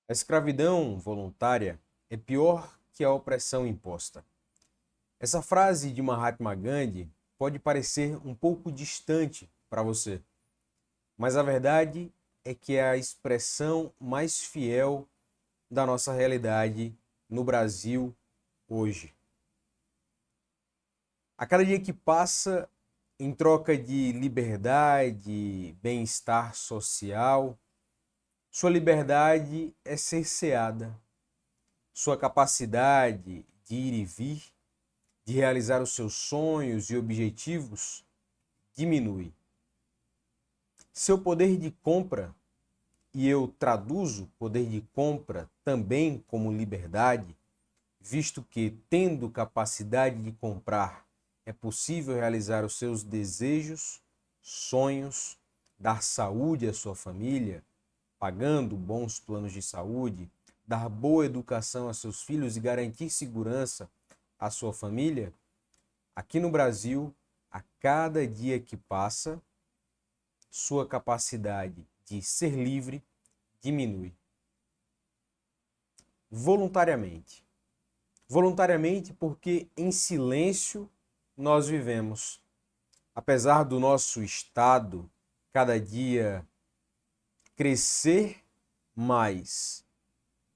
A escravidão voluntária é pior que a opressão imposta. Essa frase de Mahatma Gandhi pode parecer um pouco distante para você, mas a verdade é que é a expressão mais fiel da nossa realidade no Brasil hoje. A cada dia que passa, em troca de liberdade, bem-estar social, sua liberdade é cerceada. Sua capacidade de ir e vir, de realizar os seus sonhos e objetivos, diminui. Seu poder de compra, e eu traduzo poder de compra também como liberdade, visto que, tendo capacidade de comprar, é possível realizar os seus desejos, sonhos, dar saúde à sua família, pagando bons planos de saúde, dar boa educação a seus filhos e garantir segurança à sua família, aqui no Brasil, a cada dia que passa, sua capacidade de ser livre diminui. Voluntariamente. Voluntariamente porque em silêncio nós vivemos. Apesar do nosso Estado cada dia crescer mais,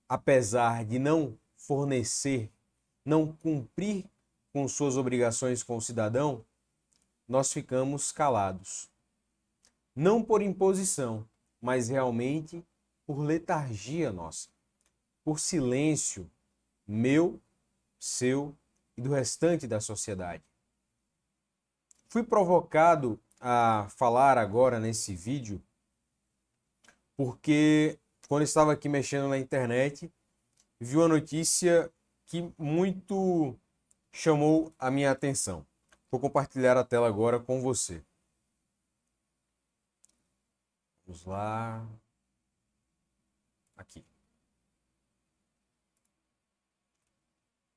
apesar de não fornecer, não cumprir com suas obrigações com o cidadão, nós ficamos calados. Não por imposição, mas realmente por letargia nossa, por silêncio meu, seu e do restante da sociedade. Fui provocado a falar agora nesse vídeo porque quando estava aqui mexendo na internet, vi uma notícia que muito chamou a minha atenção. Vou compartilhar a tela agora com você. Vamos lá. Aqui.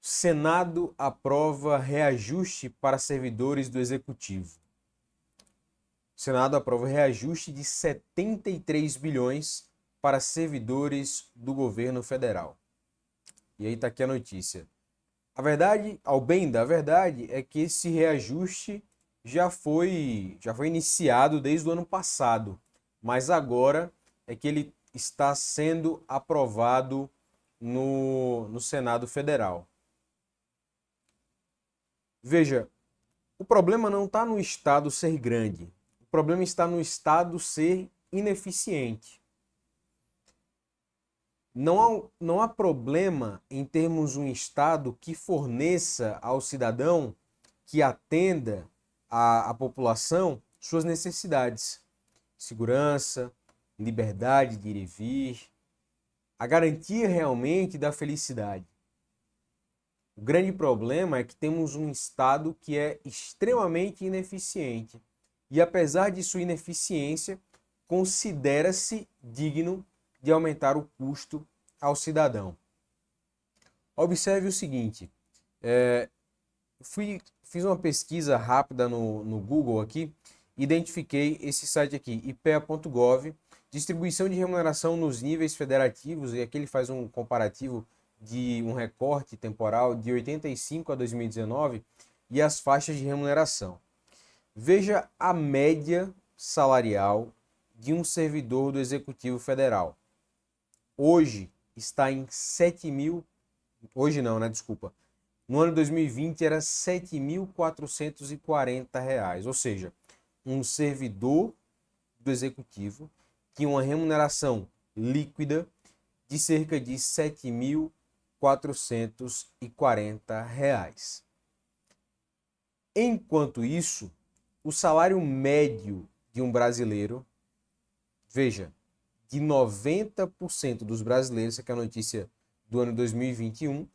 Senado aprova reajuste para servidores do Executivo. O Senado aprova reajuste de 73 bilhões para servidores do governo federal. E aí está aqui a notícia. A verdade, ao bem da verdade, é que esse reajuste já foi iniciado desde o ano passado, mas agora é que ele está sendo aprovado no Senado Federal. Veja, o problema não está no Estado ser grande, o problema está no Estado ser ineficiente. Não há problema em termos um Estado que forneça ao cidadão, que atenda à população, suas necessidades. Segurança, liberdade de ir e vir, a garantia realmente da felicidade. O grande problema é que temos um Estado que é extremamente ineficiente e, apesar de sua ineficiência, considera-se digno de aumentar o custo ao cidadão. Observe o seguinte, fiz uma pesquisa rápida no Google aqui, identifiquei esse site aqui, ipea.gov, distribuição de remuneração nos níveis federativos, e aqui ele faz um comparativo de um recorte temporal de 85 a 2019 e as faixas de remuneração. Veja a média salarial de um servidor do Executivo Federal. Hoje está em 7 mil, hoje não, né? Desculpa. No ano de 2020 era R$ 7.440, ou seja, um servidor do Executivo tinha uma remuneração líquida de cerca de R$ 7.440. Enquanto isso, o salário médio de um brasileiro, veja, de 90% dos brasileiros, essa aqui é a notícia do ano 2021,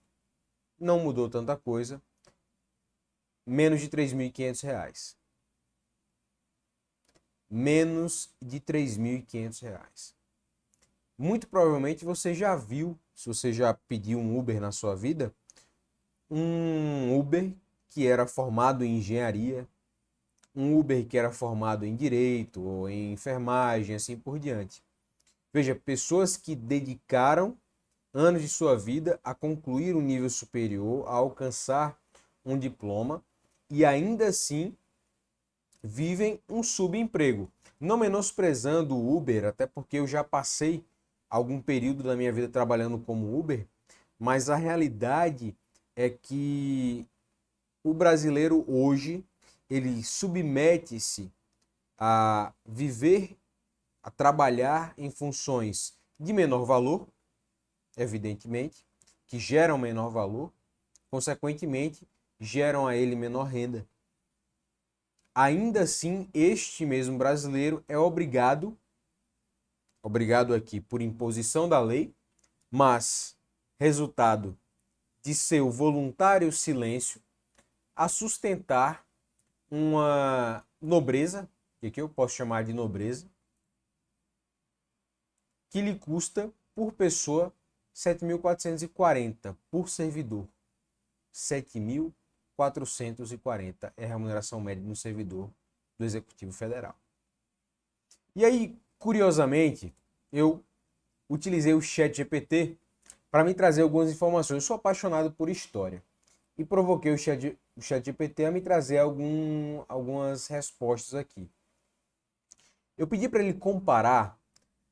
não mudou tanta coisa, menos de R$ 3.500. Menos de R$ 3.500. Muito provavelmente você já viu, se você já pediu um Uber na sua vida, um Uber que era formado em engenharia, um Uber que era formado em direito ou em enfermagem, assim por diante. Veja, pessoas que dedicaram anos de sua vida a concluir um nível superior, a alcançar um diploma e ainda assim vivem um subemprego. Não menosprezando o Uber, até porque eu já passei algum período da minha vida trabalhando como Uber, mas a realidade é que o brasileiro hoje, ele submete-se a viver, a trabalhar em funções de menor valor, evidentemente, que geram menor valor, consequentemente, geram a ele menor renda. Ainda assim, este mesmo brasileiro é obrigado aqui por imposição da lei, mas resultado de seu voluntário silêncio, a sustentar uma nobreza, que eu posso chamar de nobreza, que lhe custa por pessoa 7.440 por servidor. 7.440 é a remuneração média de um servidor do Executivo Federal. E aí, curiosamente, eu utilizei o ChatGPT para me trazer algumas informações. Eu sou apaixonado por história e provoquei o ChatGPT a me trazer algumas respostas aqui. Eu pedi para ele comparar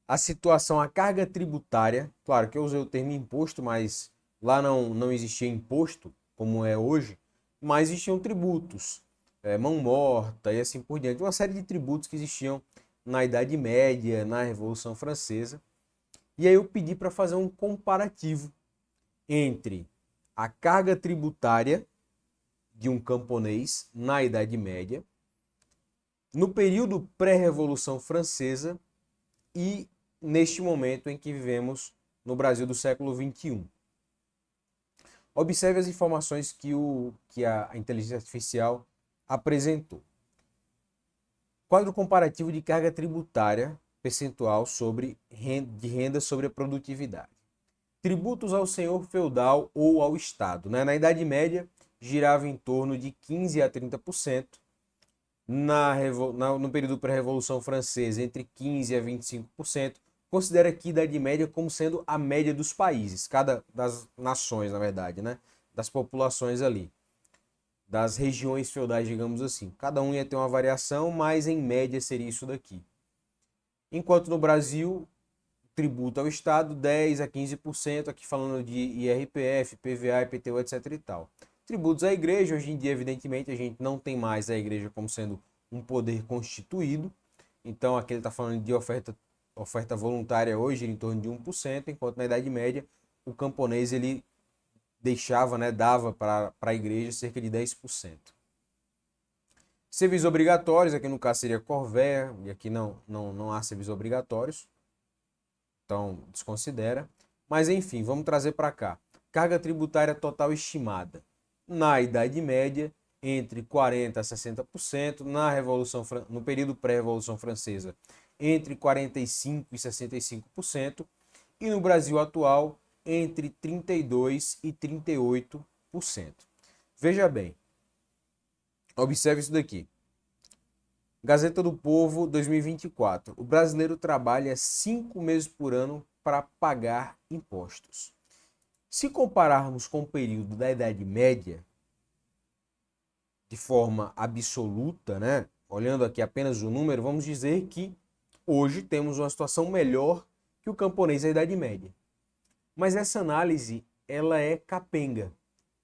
a situação, a carga tributária. Claro que eu usei o termo imposto, mas lá não existia imposto, como é hoje, mas existiam tributos, mão morta e assim por diante. Uma série de tributos que existiam na Idade Média, na Revolução Francesa. E aí eu pedi para fazer um comparativo entre a carga tributária de um camponês na Idade Média, no período pré-Revolução Francesa e neste momento em que vivemos no Brasil do século XXI. Observe as informações que a inteligência artificial apresentou. Quadro comparativo de carga tributária percentual de renda sobre a produtividade. Tributos ao senhor feudal ou ao Estado. Na Idade Média, girava em torno de 15% a 30%. No período pré-Revolução Francesa, entre 15% a 25%. Considera aqui a Idade Média como sendo a média dos países, das nações, na verdade, né? Das populações ali, das regiões feudais, digamos assim. Cada um ia ter uma variação, mas em média seria isso daqui. Enquanto no Brasil, tributo ao Estado 10% a 15%, aqui falando de IRPF, PVA, IPTU, etc. e tal. Tributos à igreja, hoje em dia, evidentemente, a gente não tem mais a igreja como sendo um poder constituído. Então, aqui ele está falando de oferta voluntária hoje em torno de 1%, enquanto na Idade Média o camponês ele deixava, dava para a igreja cerca de 10%. Serviços obrigatórios, aqui no caso seria Corvéa, e aqui não há serviços obrigatórios, então desconsidera. Mas enfim, vamos trazer para cá. Carga tributária total estimada. Na Idade Média, entre 40% a 60%, no período pré-Revolução Francesa, entre 45% e 65%, e no Brasil atual, entre 32% e 38%. Veja bem, observe isso daqui. Gazeta do Povo, 2024. O brasileiro trabalha 5 meses por ano para pagar impostos. Se compararmos com o período da Idade Média, de forma absoluta, olhando aqui apenas o número, vamos dizer que hoje temos uma situação melhor que o camponês da Idade Média. Mas essa análise, ela é capenga,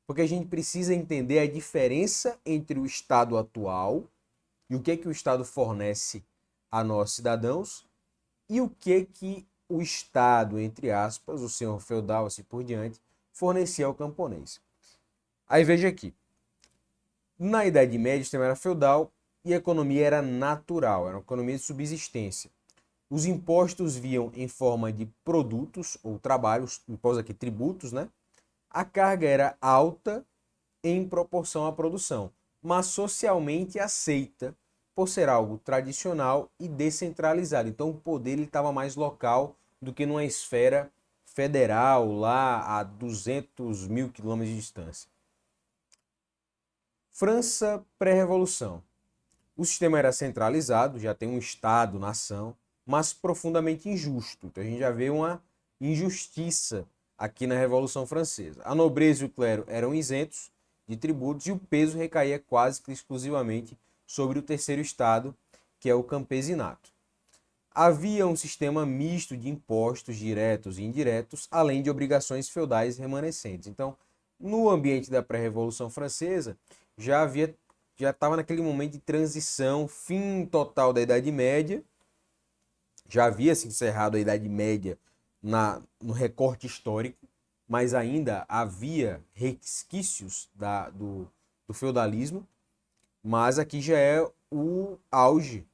porque a gente precisa entender a diferença entre o estado atual e o que o Estado fornece a nós cidadãos e o que o Estado, entre aspas, o senhor feudal, assim por diante, fornecia ao camponês. Aí veja aqui, na Idade Média o sistema era feudal e a economia era natural, era uma economia de subsistência. Os impostos vinham em forma de produtos ou trabalhos, impostos aqui tributos, A carga era alta em proporção à produção, mas socialmente aceita por ser algo tradicional e descentralizado. Então o poder estava mais local do que numa esfera federal lá a 200 mil quilômetros de distância. França pré-revolução. O sistema era centralizado, já tem um Estado, nação, mas profundamente injusto. Então a gente já vê uma injustiça aqui na Revolução Francesa. A nobreza e o clero eram isentos de tributos e o peso recaía quase que exclusivamente sobre o terceiro estado, que é o campesinato. Havia um sistema misto de impostos diretos e indiretos, além de obrigações feudais remanescentes. Então, no ambiente da pré-revolução francesa, já estava naquele momento de transição, fim total da Idade Média. Já havia se encerrado a Idade Média no recorte histórico, mas ainda havia resquícios do feudalismo, mas aqui já é o auge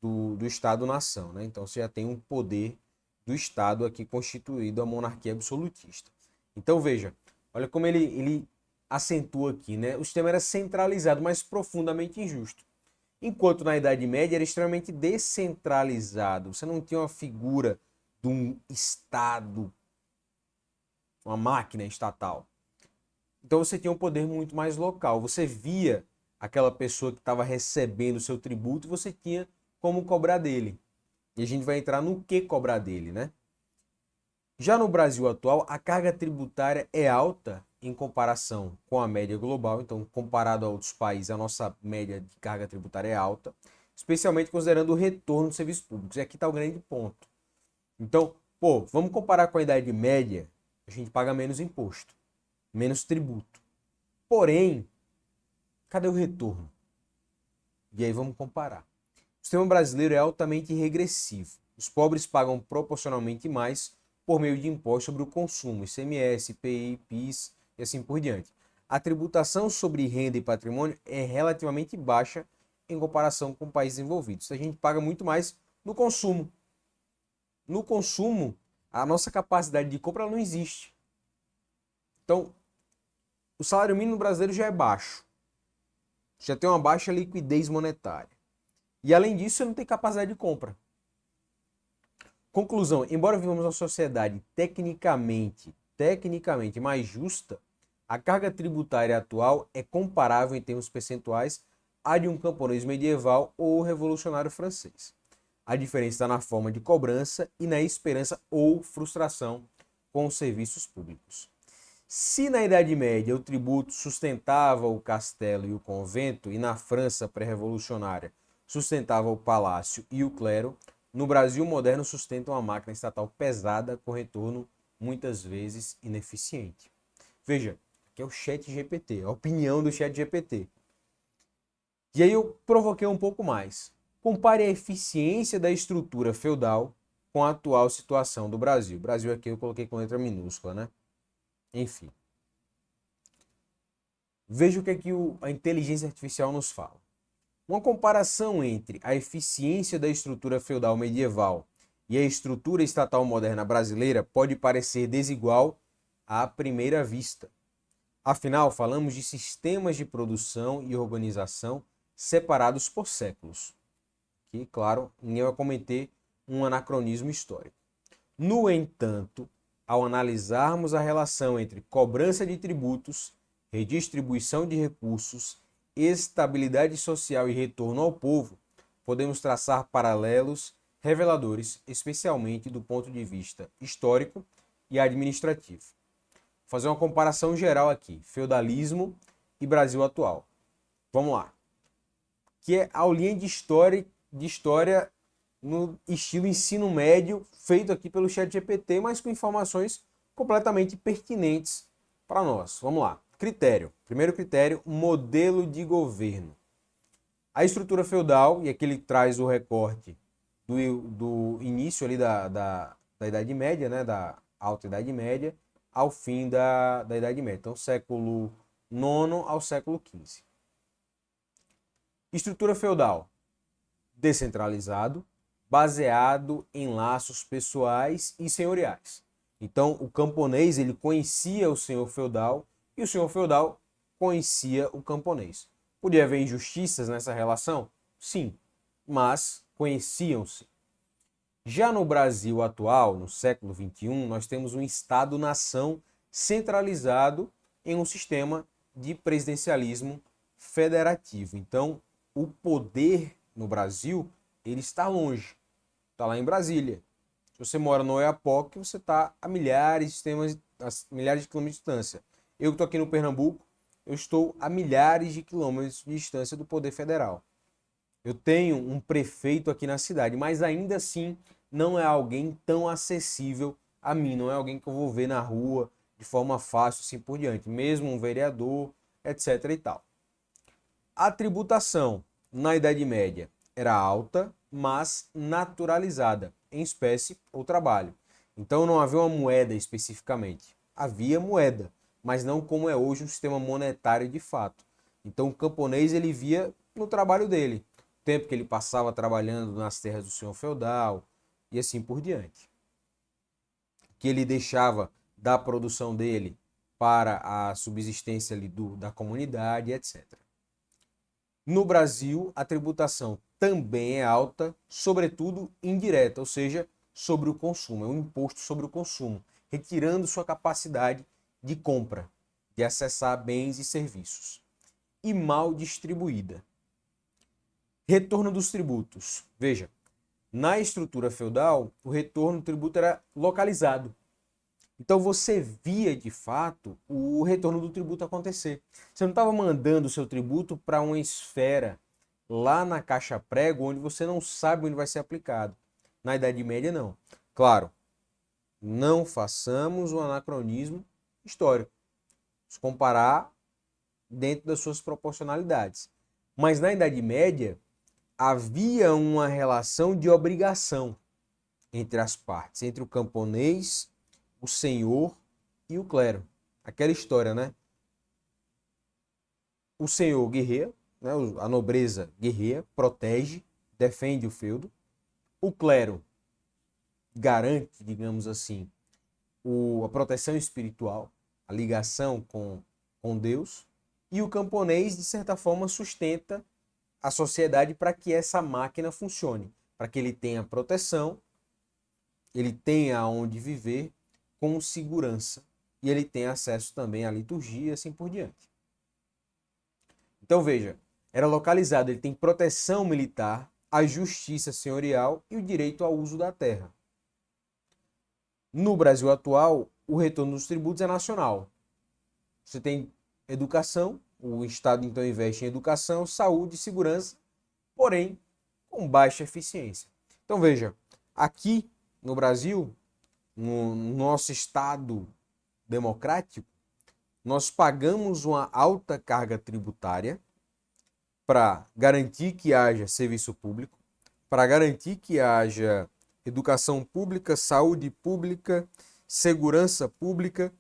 do Estado-nação, né? Então você já tem um poder do Estado aqui constituído, a monarquia absolutista. Então veja, olha como ele acentua aqui, né? O sistema era centralizado, mas profundamente injusto. Enquanto na Idade Média era extremamente descentralizado. Você não tinha uma figura de um Estado, uma máquina estatal. Então você tinha um poder muito mais local. Você via aquela pessoa que estava recebendo o seu tributo e você tinha como cobrar dele. E a gente vai entrar no que cobrar dele, né? Já no Brasil atual, a carga tributária é alta em comparação com a média global. Então, comparado a outros países, a nossa média de carga tributária é alta, especialmente considerando o retorno dos serviços públicos. E aqui está o grande ponto. Então, vamos comparar com a Idade Média, a gente paga menos imposto, menos tributo. Porém, cadê o retorno? E aí vamos comparar. O sistema brasileiro é altamente regressivo. Os pobres pagam proporcionalmente mais por meio de impostos sobre o consumo, ICMS, IPI, PIS e assim por diante. A tributação sobre renda e patrimônio é relativamente baixa em comparação com países envolvidos. A gente paga muito mais no consumo. No consumo, a nossa capacidade de compra não existe. Então, o salário mínimo brasileiro já é baixo. Já tem uma baixa liquidez monetária. E além disso, você não tem capacidade de compra. Conclusão, embora vivamos uma sociedade tecnicamente mais justa, a carga tributária atual é comparável em termos percentuais à de um camponês medieval ou revolucionário francês. A diferença está na forma de cobrança e na esperança ou frustração com os serviços públicos. Se na Idade Média o tributo sustentava o castelo e o convento, e na França pré-revolucionária sustentava o palácio e o clero, no Brasil moderno sustenta uma máquina estatal pesada com retorno muitas vezes ineficiente. Veja, aqui é o ChatGPT, a opinião do ChatGPT. E aí eu provoquei um pouco mais. Compare a eficiência da estrutura feudal com a atual situação do Brasil. Brasil aqui eu coloquei com letra minúscula, né? Enfim. Veja o que é que a inteligência artificial nos fala. Uma comparação entre a eficiência da estrutura feudal medieval e a estrutura estatal moderna brasileira pode parecer desigual à primeira vista. Afinal, falamos de sistemas de produção e organização separados por séculos. Que, claro, ninguém vai cometer um anacronismo histórico. No entanto, ao analisarmos a relação entre cobrança de tributos, redistribuição de recursos, estabilidade social e retorno ao povo, podemos traçar paralelos reveladores, especialmente do ponto de vista histórico e administrativo. Vou fazer uma comparação geral aqui, feudalismo e Brasil atual. Vamos lá. Que é a aulinha de história no estilo ensino médio, feito aqui pelo ChatGPT, mas com informações completamente pertinentes para nós. Vamos lá. Critério. Primeiro critério, modelo de governo. A estrutura feudal, e aqui ele traz o recorte do início ali da Idade Média, né, da Alta Idade Média, ao fim da Idade Média. Então, século IX ao século XV. Estrutura feudal, descentralizado, baseado em laços pessoais e senhoriais. Então, o camponês ele conhecia o senhor feudal e o senhor feudal conhecia o camponês. Podia haver injustiças nessa relação? Sim, mas conheciam-se. Já no Brasil atual, no século XXI, nós temos um Estado-nação centralizado em um sistema de presidencialismo federativo. Então, o poder no Brasil ele está longe, está lá em Brasília. Se você mora no Oiapoque, você está a milhares milhares de quilômetros de distância. Eu que estou aqui no Pernambuco, eu estou a milhares de quilômetros de distância do Poder Federal. Eu tenho um prefeito aqui na cidade, mas ainda assim não é alguém tão acessível a mim, não é alguém que eu vou ver na rua de forma fácil, assim por diante, mesmo um vereador, etc e tal. A tributação na Idade Média era alta, mas naturalizada em espécie ou trabalho. Então não havia uma moeda especificamente. Havia moeda, mas não como é hoje um sistema monetário de fato. Então o camponês ele via no trabalho dele, o tempo que ele passava trabalhando nas terras do senhor feudal e assim por diante. Que ele deixava da produção dele para a subsistência ali da comunidade, etc. No Brasil, a tributação também é alta, sobretudo indireta, ou seja, sobre o consumo. É um imposto sobre o consumo, retirando sua capacidade de compra, de acessar bens e serviços. E mal distribuída. Retorno dos tributos. Veja, na estrutura feudal, o retorno do tributo era localizado. Então você via de fato o retorno do tributo acontecer. Você não estava mandando o seu tributo para uma esfera lá na caixa prego onde você não sabe onde vai ser aplicado. Na Idade Média, não. Claro, não façamos um anacronismo histórico. Se comparar dentro das suas proporcionalidades. Mas na Idade Média havia uma relação de obrigação entre as partes, entre o camponês, o senhor e o clero. Aquela história, né? O senhor guerreia, né? A nobreza guerreia, protege, defende o feudo. O clero garante, digamos assim, a proteção espiritual, a ligação com Deus. E o camponês, de certa forma, sustenta a sociedade para que essa máquina funcione, para que ele tenha proteção, ele tenha onde viver com segurança e ele tenha acesso também à liturgia e assim por diante. Então veja, era localizado, ele tem proteção militar, a justiça senhorial e o direito ao uso da terra. No Brasil atual, o retorno dos tributos é nacional. Você tem educação, o Estado então investe em educação, saúde e segurança, porém com baixa eficiência. Então veja, aqui no Brasil, no nosso Estado democrático, nós pagamos uma alta carga tributária para garantir que haja serviço público, para garantir que haja educação pública, saúde pública, segurança pública,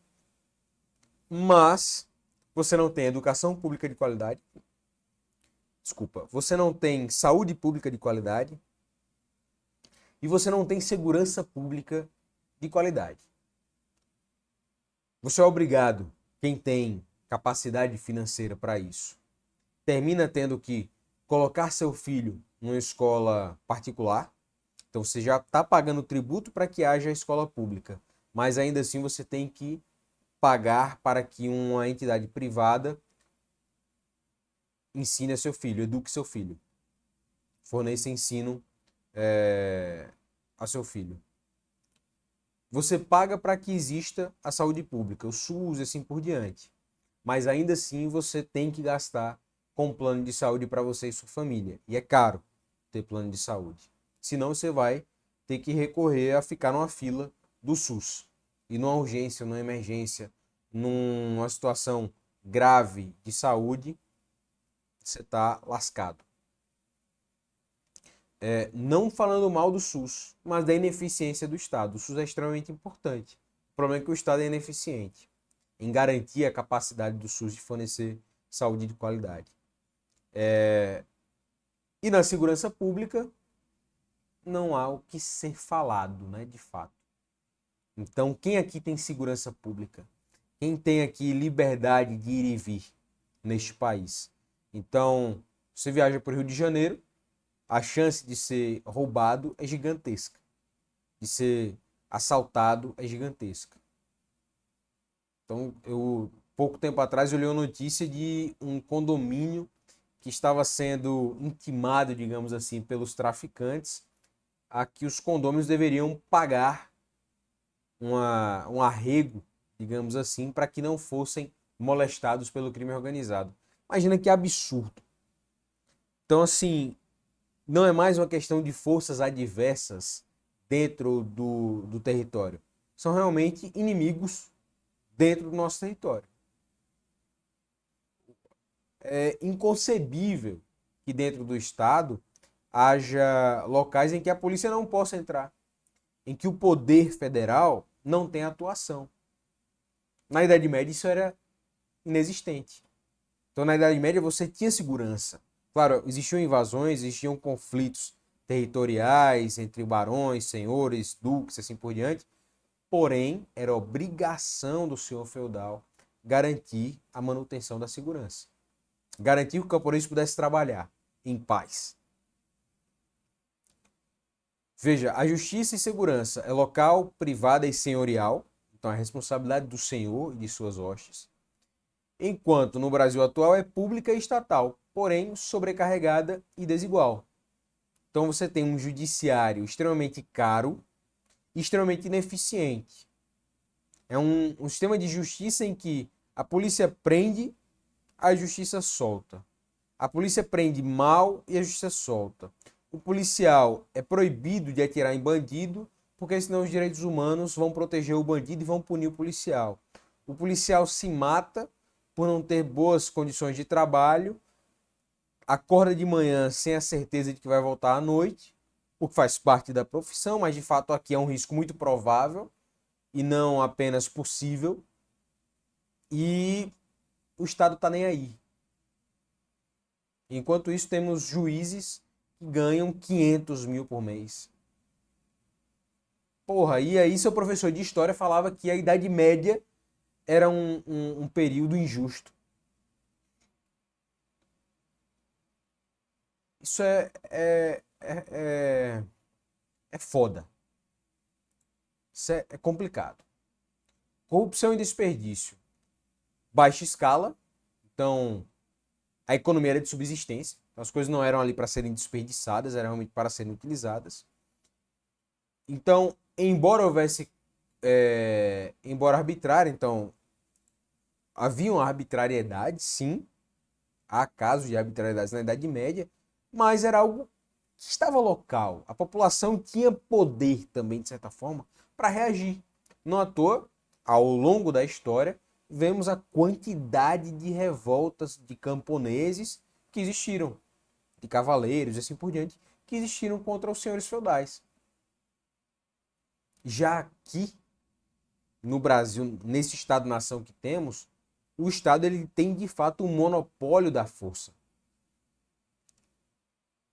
mas você não tem educação pública de qualidade, você não tem saúde pública de qualidade e você não tem segurança pública de qualidade. Você é obrigado, quem tem capacidade financeira para isso, termina tendo que colocar seu filho numa escola particular. Então você já está pagando tributo para que haja escola pública, mas ainda assim você tem que pagar para que uma entidade privada ensine a seu filho, eduque seu filho, forneça ensino a seu filho. Você paga para que exista a saúde pública, o SUS e assim por diante. Mas ainda assim você tem que gastar com plano de saúde para você e sua família. E é caro ter plano de saúde. Senão você vai ter que recorrer a ficar numa fila do SUS. E numa urgência, numa emergência, numa situação grave de saúde, você está lascado. Não falando mal do SUS, mas da ineficiência do Estado. O SUS é extremamente importante. O problema é que o Estado é ineficiente em garantir a capacidade do SUS de fornecer saúde de qualidade. E na segurança pública, não há o que ser falado, né, de fato. Então, quem aqui tem segurança pública? Quem tem aqui liberdade de ir e vir neste país? Então, você viaja para o Rio de Janeiro, a chance de ser roubado é gigantesca. De ser assaltado é gigantesca. Então, pouco tempo atrás, eu li uma notícia de um condomínio que estava sendo intimado, digamos assim, pelos traficantes a que os condôminos deveriam pagar um arrego digamos assim, para que não fossem molestados pelo crime organizado. Imagina que absurdo. Então, assim, não é mais uma questão de forças adversas dentro do território. São realmente inimigos dentro do nosso território. É inconcebível que dentro do Estado haja locais em que a polícia não possa entrar, em que o poder federal não tem atuação. Na Idade Média isso era inexistente. Então na Idade Média você tinha segurança. Claro, existiam invasões, existiam conflitos territoriais entre barões, senhores, duques, assim por diante. Porém, era obrigação do senhor feudal garantir a manutenção da segurança. Garantir que o camponês pudesse trabalhar em paz. Veja, a justiça e segurança é local, privada e senhorial. Então, é a responsabilidade do senhor e de suas hostes. Enquanto no Brasil atual é pública e estatal, porém sobrecarregada e desigual. Então, você tem um judiciário extremamente caro e extremamente ineficiente. É um sistema de justiça em que a polícia prende, a justiça solta. A polícia prende mal e a justiça solta. O policial é proibido de atirar em bandido, porque senão os direitos humanos vão proteger o bandido e vão punir o policial. O policial se mata por não ter boas condições de trabalho, acorda de manhã sem a certeza de que vai voltar à noite, o que faz parte da profissão, mas de fato aqui é um risco muito provável e não apenas possível. E o Estado está nem aí. Enquanto isso, temos juízes que ganham 500 mil por mês. Porra, e aí seu professor de história falava que a Idade Média era um período injusto. Isso é foda. Isso é complicado. Corrupção e desperdício. Baixa escala. Então, a economia era de subsistência. Então, as coisas não eram ali para serem desperdiçadas, eram realmente para serem utilizadas. Então, embora houvesse, embora arbitrária, então, havia uma arbitrariedade, sim. Há casos de arbitrariedade na Idade Média, mas era algo que estava local. A população tinha poder também, de certa forma, para reagir. Não à toa, ao longo da história, vemos a quantidade de revoltas de camponeses que existiram, de cavaleiros e assim por diante, que existiram contra os senhores feudais. Já aqui, no Brasil, nesse Estado-nação que temos, o Estado ele tem de fato um monopólio da força.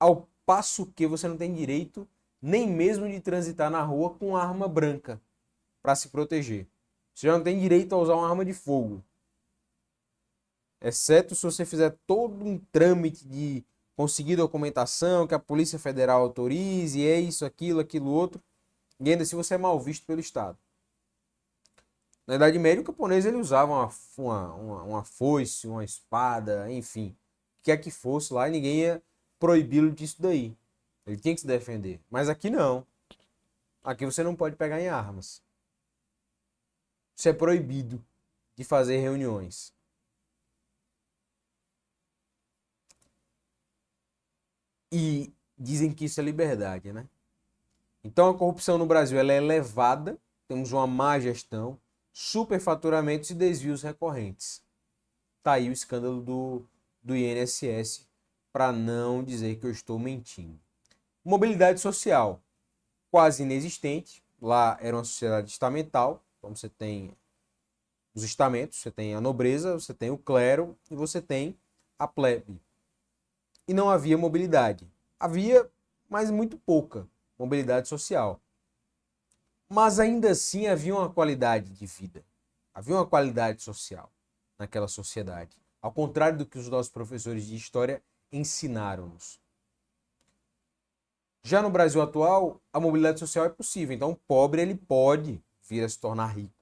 Ao passo que você não tem direito nem mesmo de transitar na rua com arma branca para se proteger. Você já não tem direito a usar uma arma de fogo. Exceto se você fizer todo um trâmite de conseguir documentação, que a Polícia Federal autorize, é isso, aquilo outro. E ainda assim você é mal visto pelo Estado. Na Idade Média, o camponês ele usava uma foice, uma espada, enfim. O que é que fosse lá, e ninguém ia proibi-lo disso daí. Ele tinha que se defender. Mas aqui não. Aqui você não pode pegar em armas. Você é proibido de fazer reuniões. E dizem que isso é liberdade, né? Então a corrupção no Brasil ela é elevada, temos uma má gestão, superfaturamentos e desvios recorrentes. Tá aí o escândalo do INSS, para não dizer que eu estou mentindo. Mobilidade social, quase inexistente. Lá era uma sociedade estamental, então você tem os estamentos, você tem a nobreza, você tem o clero e você tem a plebe. E não havia mobilidade. Havia, mas muito pouca mobilidade social. Mas ainda assim havia uma qualidade de vida. Havia uma qualidade social naquela sociedade. Ao contrário do que os nossos professores de história ensinaram-nos. Já no Brasil atual, a mobilidade social é possível. Então, o pobre ele pode vir a se tornar rico.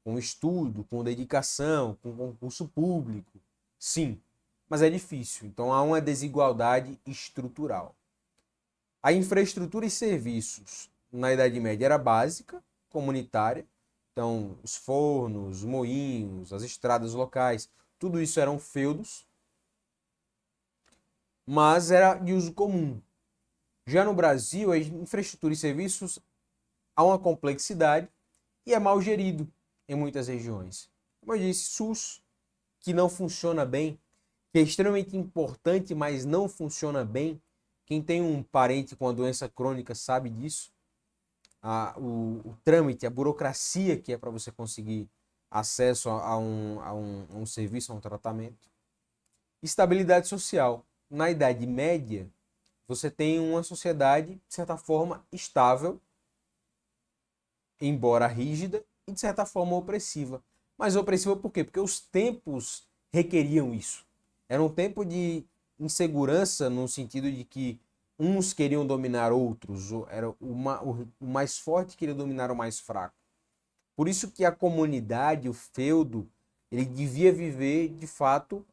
Com estudo, com dedicação, com concurso público. Sim, mas é difícil. Então, há uma desigualdade estrutural. A infraestrutura e serviços na Idade Média era básica, comunitária, Então, os fornos, os moinhos, as estradas locais, tudo isso eram feudos, mas era de uso comum. Já no Brasil, a infraestrutura e serviços há uma complexidade e é mal gerido em muitas regiões. Como eu disse, SUS, que não funciona bem, que é extremamente importante, mas não funciona bem. Quem tem um parente com uma doença crônica sabe disso. O trâmite, a burocracia que é para você conseguir acesso a um serviço, a um tratamento. Estabilidade social. Na Idade Média, você tem uma sociedade, de certa forma, estável, embora rígida, e de certa forma opressiva. Mas opressiva por quê? Porque os tempos requeriam isso. Era um tempo de insegurança no sentido de que uns queriam dominar outros, era o mais forte queria dominar o mais fraco. Por isso que a comunidade, o feudo, ele devia viver de fato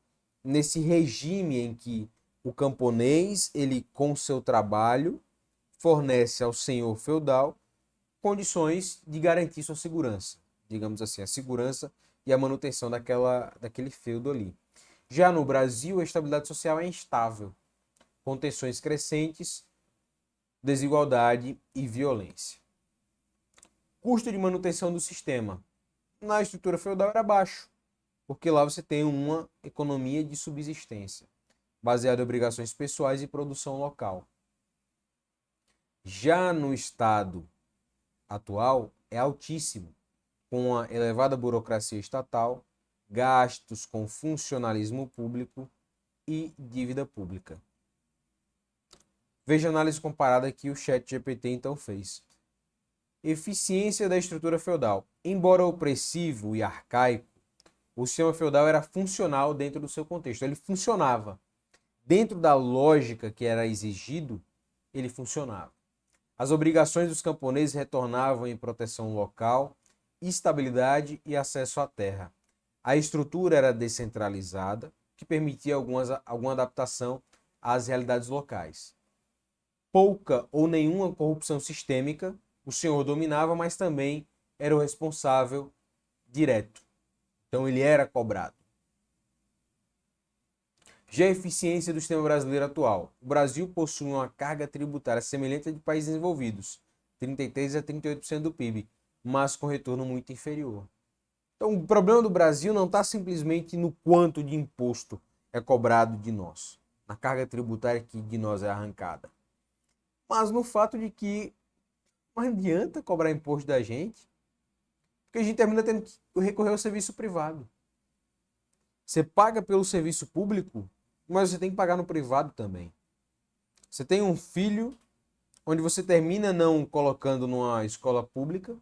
nesse regime em que o camponês, ele com seu trabalho, fornece ao senhor feudal condições de garantir sua segurança, digamos assim, a segurança e a manutenção daquele feudo ali. Já no Brasil, a estabilidade social é instável, com tensões crescentes, desigualdade e violência. Custo de manutenção do sistema. Na estrutura feudal era baixo, porque lá você tem uma economia de subsistência, baseada em obrigações pessoais e produção local. Já no Estado atual, é altíssimo, com a elevada burocracia estatal, gastos com funcionalismo público e dívida pública. Veja a análise comparada que o ChatGPT então fez. Eficiência da estrutura feudal. Embora opressivo e arcaico, o sistema feudal era funcional dentro do seu contexto. Ele funcionava. Dentro da lógica que era exigido, ele funcionava. As obrigações dos camponeses retornavam em proteção local, estabilidade e acesso à terra. A estrutura era descentralizada, que permitia alguma adaptação às realidades locais. Pouca ou nenhuma corrupção sistêmica, o senhor dominava, mas também era o responsável direto. Então ele era cobrado. Já a eficiência do sistema brasileiro atual. O Brasil possui uma carga tributária semelhante à de países desenvolvidos, 33 a 38% do PIB, mas com retorno muito inferior. Então, o problema do Brasil não está simplesmente no quanto de imposto é cobrado de nós, na carga tributária que de nós é arrancada, mas no fato de que não adianta cobrar imposto da gente, porque a gente termina tendo que recorrer ao serviço privado. Você paga pelo serviço público, mas você tem que pagar no privado também. Você tem um filho onde você termina não colocando numa escola pública,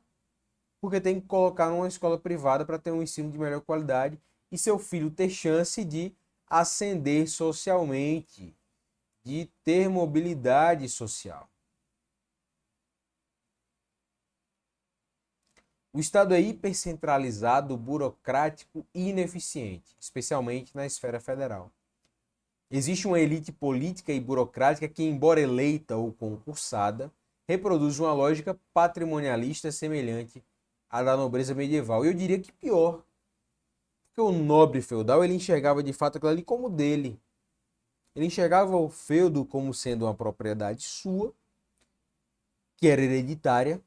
porque tem que colocar numa escola privada para ter um ensino de melhor qualidade e seu filho ter chance de ascender socialmente, de ter mobilidade social. O Estado é hipercentralizado, burocrático e ineficiente, especialmente na esfera federal. Existe uma elite política e burocrática que, embora eleita ou concursada, reproduz uma lógica patrimonialista semelhante à da nobreza medieval. E eu diria que pior, porque o nobre feudal ele enxergava de fato aquilo ali como dele. Ele enxergava o feudo como sendo uma propriedade sua, que era hereditária,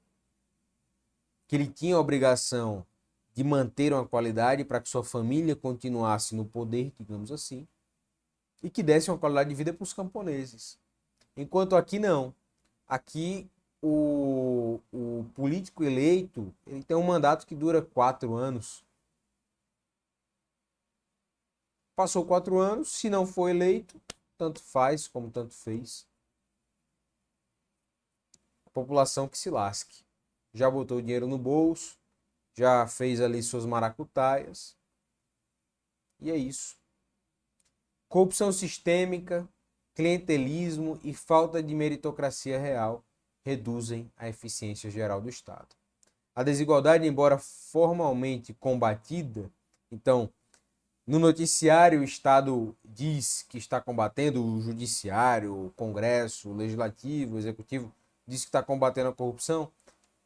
que ele tinha a obrigação de manter uma qualidade para que sua família continuasse no poder, digamos assim, e que desse uma qualidade de vida para os camponeses. Enquanto aqui não. Aqui o político eleito ele tem um mandato que dura 4 anos. Passou 4 anos, se não for eleito, tanto faz como tanto fez. A população que se lasque. Já botou o dinheiro no bolso, já fez ali suas maracutaias. E é isso. Corrupção sistêmica, clientelismo e falta de meritocracia real reduzem a eficiência geral do Estado. A desigualdade, embora formalmente combatida, então, no noticiário o Estado diz que está combatendo, o judiciário, o Congresso, o Legislativo, o Executivo diz que está combatendo a corrupção,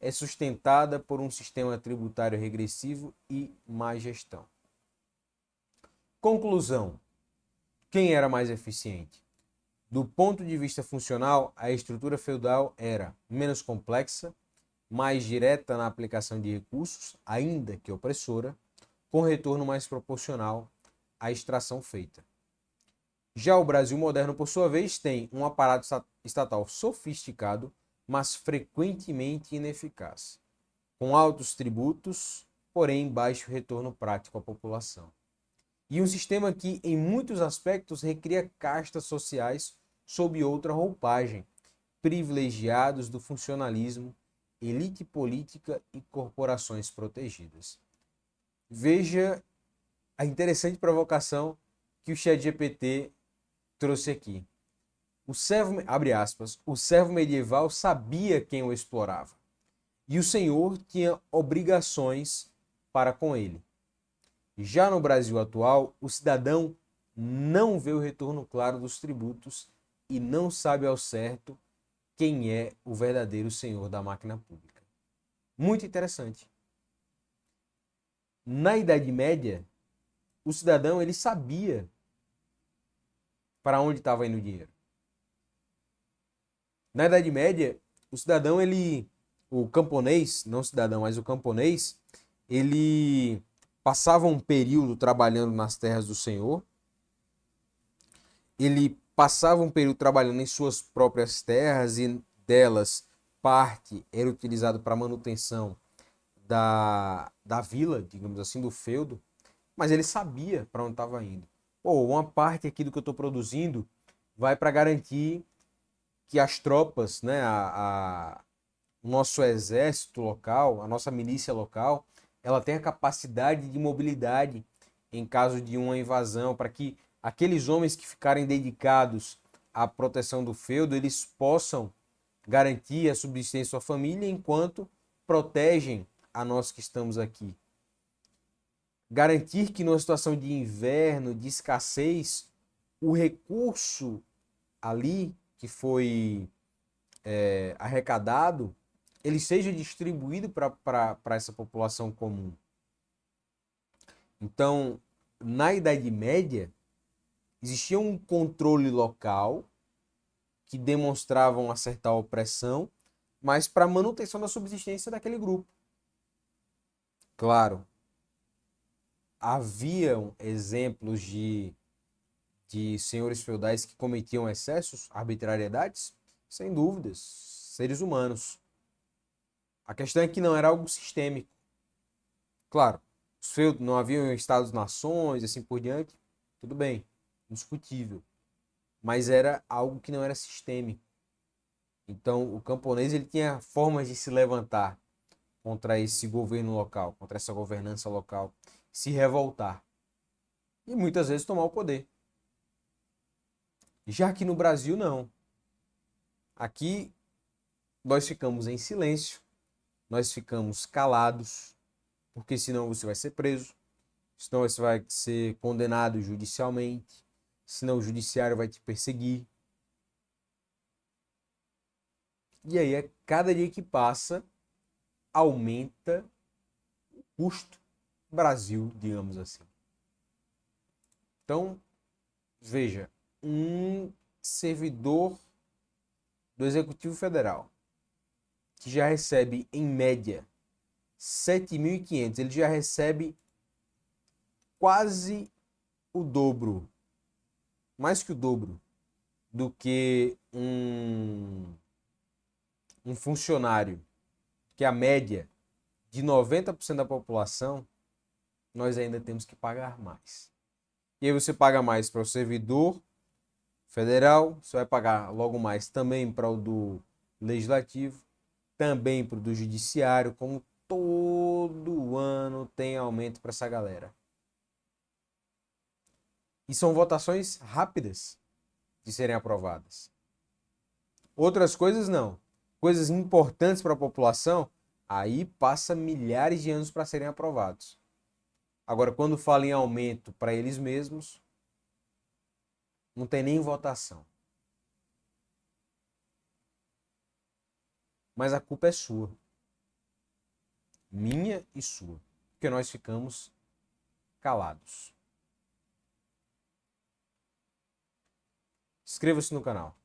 é sustentada por um sistema tributário regressivo e má gestão. Conclusão: quem era mais eficiente? Do ponto de vista funcional, a estrutura feudal era menos complexa, mais direta na aplicação de recursos, ainda que opressora, com retorno mais proporcional à extração feita. Já o Brasil moderno, por sua vez, tem um aparato estatal sofisticado, mas frequentemente ineficaz, com altos tributos, porém baixo retorno prático à população. E um sistema que, em muitos aspectos, recria castas sociais sob outra roupagem, privilegiados do funcionalismo, elite política e corporações protegidas. Veja a interessante provocação que o ChatGPT trouxe aqui. Abre aspas, o servo medieval sabia quem o explorava, e o senhor tinha obrigações para com ele. Já no Brasil atual, o cidadão não vê o retorno claro dos tributos e não sabe ao certo quem é o verdadeiro senhor da máquina pública. Muito interessante. Na Idade Média, o cidadão ele sabia para onde estava indo o dinheiro. Na Idade Média, o cidadão, o camponês, não o cidadão, mas o camponês, ele passava um período trabalhando nas terras do Senhor, ele passava um período trabalhando em suas próprias terras e delas parte era utilizado para manutenção da vila, digamos assim, do feudo, mas ele sabia para onde estava indo. Pô, uma parte aqui do que eu estou produzindo vai para garantir que as tropas, né, o nosso exército local, a nossa milícia local, ela tenha capacidade de mobilidade em caso de uma invasão, para que aqueles homens que ficarem dedicados à proteção do feudo, eles possam garantir a subsistência de sua família enquanto protegem a nós que estamos aqui. Garantir que numa situação de inverno, de escassez, o recurso ali que foi arrecadado, ele seja distribuído para essa população comum. Então, na Idade Média, existia um controle local que demonstrava uma certa opressão, mas para a manutenção da subsistência daquele grupo. Claro, haviam exemplos de senhores feudais que cometiam excessos, arbitrariedades, sem dúvidas, seres humanos. A questão é que não era algo sistêmico. Claro, os feudos não haviam estados-nações, assim por diante, tudo bem, indiscutível. Mas era algo que não era sistêmico. Então, o camponês ele tinha formas de se levantar contra esse governo local, contra essa governança local, se revoltar e muitas vezes tomar o poder. Já que no Brasil, não. Aqui nós ficamos em silêncio, nós ficamos calados, porque senão você vai ser preso, senão você vai ser condenado judicialmente, senão o judiciário vai te perseguir. E aí, cada dia que passa, aumenta o custo Brasil, digamos assim. Então, veja, um servidor do Executivo Federal que já recebe, em média, 7.500, ele já recebe quase o dobro, mais que o dobro, do que um funcionário, que a média de 90% da população, nós ainda temos que pagar mais. E aí você paga mais para o servidor federal, você vai pagar logo mais também para o do legislativo, também para o do judiciário, como todo ano tem aumento para essa galera. E são votações rápidas de serem aprovadas. Outras coisas não. Coisas importantes para a população, aí passa milhares de anos para serem aprovados. Agora, quando fala em aumento para eles mesmos, não tem nem votação. Mas a culpa é sua. minha e sua, porque nós ficamos calados. Inscreva-se no canal.